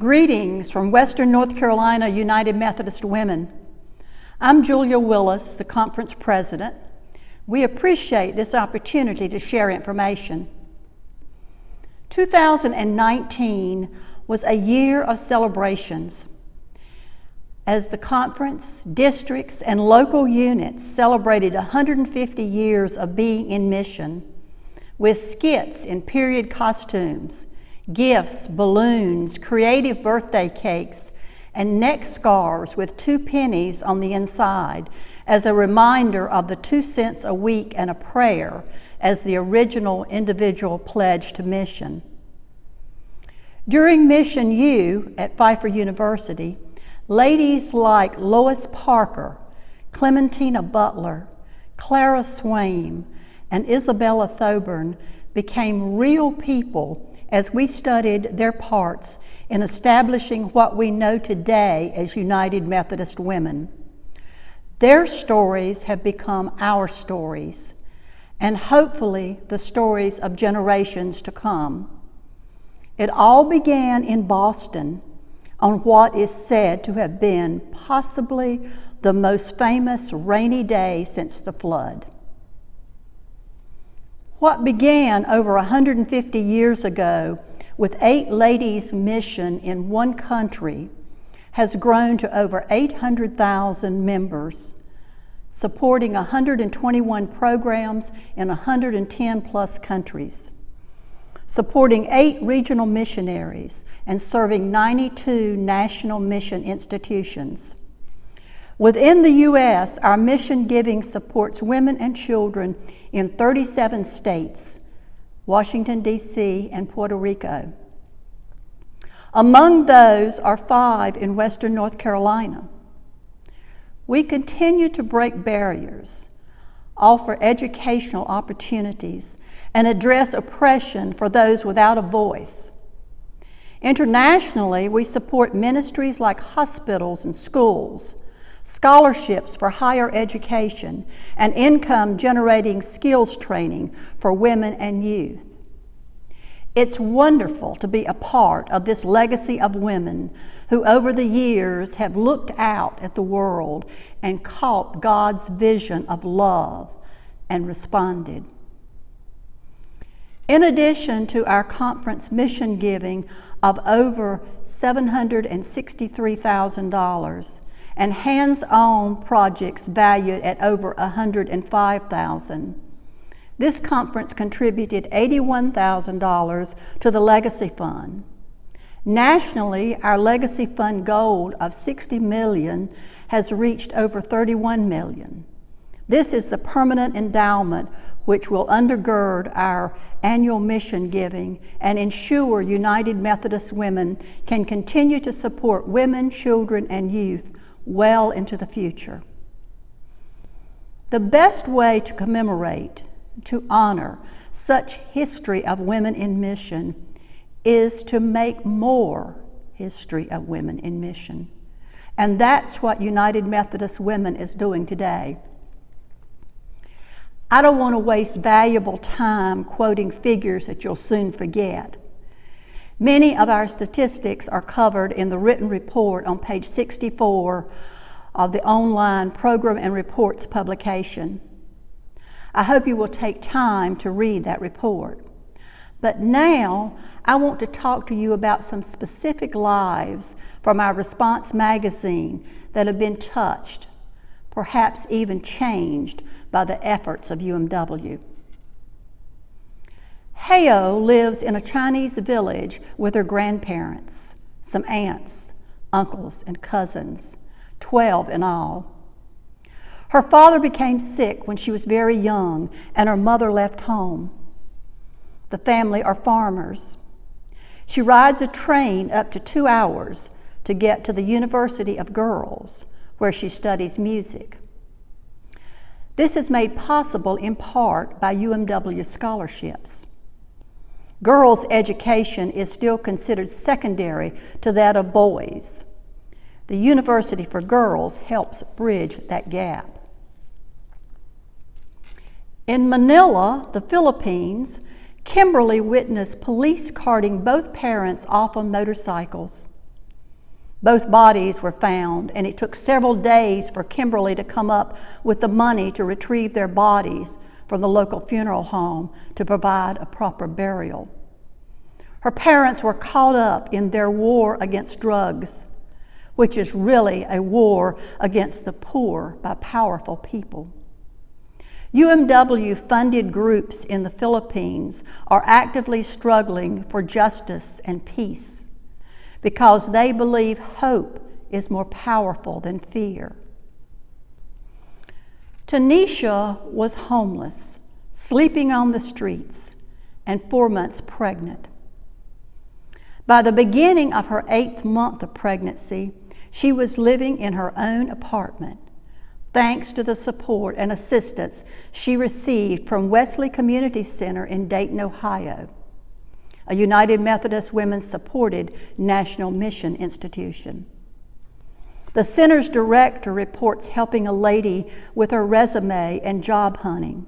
Greetings from Western North Carolina United Methodist Women. I'm Julia Willis, the conference president. We appreciate this opportunity to share information. 2019 was a year of celebrations as the conference, districts, and local units celebrated 150 years of being in mission with skits in period costumes, gifts, balloons, creative birthday cakes, and neck scarves with 2 pennies on the inside as a reminder of the 2 cents a week and a prayer as the original individual pledge to mission. During Mission U at Pfeiffer University, ladies like Lois Parker, Clementina Butler, Clara Swaim, and Isabella Thoburn became real people as we studied their parts in establishing what we know today as United Methodist Women. Their stories have become our stories, and hopefully the stories of generations to come. It all began in Boston on what is said to have been possibly the most famous rainy day since the flood. What began over 150 years ago with 8 ladies' mission in one country has grown to over 800,000 members, supporting 121 programs in 110 plus countries, supporting 8 regional missionaries, and serving 92 national mission institutions. Within the U.S., our mission giving supports women and children in 37 states, Washington, D.C., and Puerto Rico. Among those are 5 in Western North Carolina. We continue to break barriers, offer educational opportunities, and address oppression for those without a voice. Internationally, we support ministries like hospitals and schools, scholarships for higher education, and income-generating skills training for women and youth. It's wonderful to be a part of this legacy of women who over the years have looked out at the world and caught God's vision of love and responded. In addition to our conference mission giving of over $763,000, and hands-on projects valued at over $105,000. This conference contributed $81,000 to the Legacy Fund. Nationally, our Legacy Fund goal of $60 million has reached over $31 million. This is the permanent endowment which will undergird our annual mission giving and ensure United Methodist Women can continue to support women, children, and youth well into the future. The best way to commemorate, to honor such history of women in mission is to make more history of women in mission. And that's what United Methodist Women is doing today. I don't want to waste valuable time quoting figures that you'll soon forget. Many of our statistics are covered in the written report on page 64 of the online Program and Reports publication. I hope you will take time to read that report. But now I want to talk to you about some specific lives from our Response magazine that have been touched, perhaps even changed by the efforts of UMW. Heo lives in a Chinese village with her grandparents, some aunts, uncles, and cousins, 12 in all. Her father became sick when she was very young, and her mother left home. The family are farmers. She rides a train up to 2 hours to get to the University of Girls, where she studies music. This is made possible in part by UMW scholarships. Girls' education is still considered secondary to that of boys. The University for Girls helps bridge that gap. In Manila, the Philippines, Kimberly witnessed police carting both parents off on motorcycles. Both bodies were found, and it took several days for Kimberly to come up with the money to retrieve their bodies from the local funeral home to provide a proper burial. Her parents were caught up in their war against drugs, which is really a war against the poor by powerful people. UMW-funded groups in the Philippines are actively struggling for justice and peace because they believe hope is more powerful than fear. Tanisha was homeless, sleeping on the streets, and 4 months pregnant. By the beginning of her 8th month of pregnancy, she was living in her own apartment, thanks to the support and assistance she received from Wesley Community Center in Dayton, Ohio, a United Methodist Women-supported national mission institution. The center's director reports helping a lady with her resume and job hunting.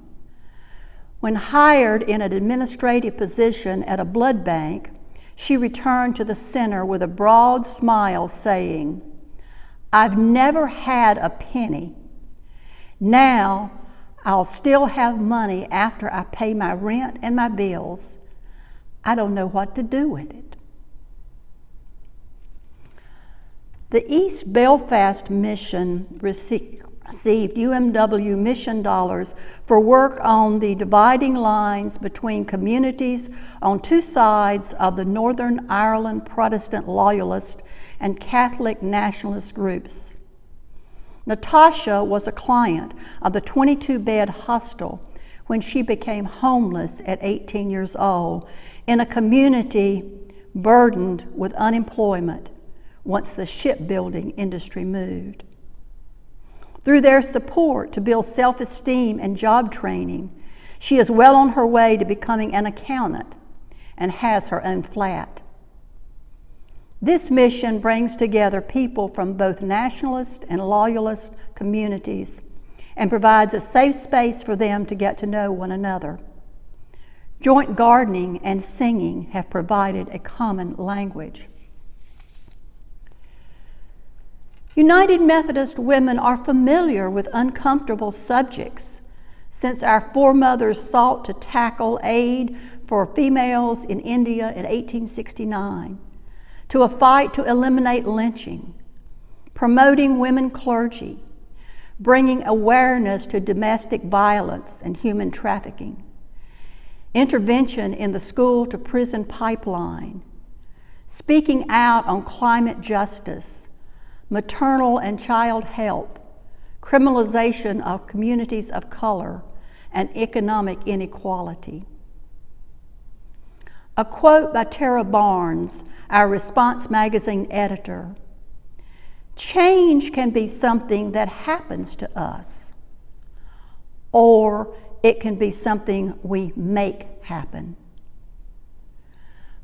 When hired in an administrative position at a blood bank, she returned to the center with a broad smile saying, "I've never had a penny. Now I'll still have money after I pay my rent and my bills. I don't know what to do with it." The East Belfast Mission received UMW mission dollars for work on the dividing lines between communities on two sides of the Northern Ireland Protestant Loyalist and Catholic nationalist groups. Natasha was a client of the 22-bed hostel when she became homeless at 18 years old in a community burdened with unemployment once the shipbuilding industry moved. Through their support to build self-esteem and job training, she is well on her way to becoming an accountant and has her own flat. This mission brings together people from both nationalist and loyalist communities and provides a safe space for them to get to know one another. Joint gardening and singing have provided a common language. United Methodist women are familiar with uncomfortable subjects since our foremothers sought to tackle aid for females in India in 1869, to a fight to eliminate lynching, promoting women clergy, bringing awareness to domestic violence and human trafficking, intervention in the school to prison pipeline, speaking out on climate justice, maternal and child health, criminalization of communities of color, and economic inequality. A quote by Tara Barnes, our Response magazine editor: "Change can be something that happens to us, or it can be something we make happen."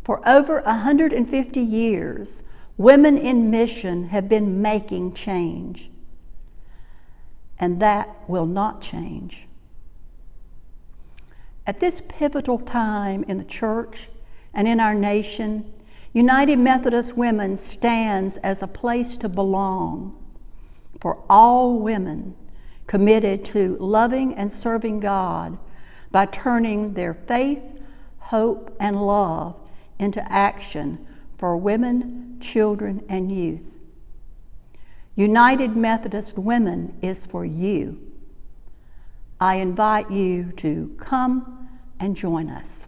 For over 150 years, women in mission have been making change, and that will not change. At this pivotal time in the church and in our nation, United Methodist Women stands as a place to belong for all women committed to loving and serving God by turning their faith, hope, and love into action for women, children, and youth. United Methodist Women is for you. I invite you to come and join us.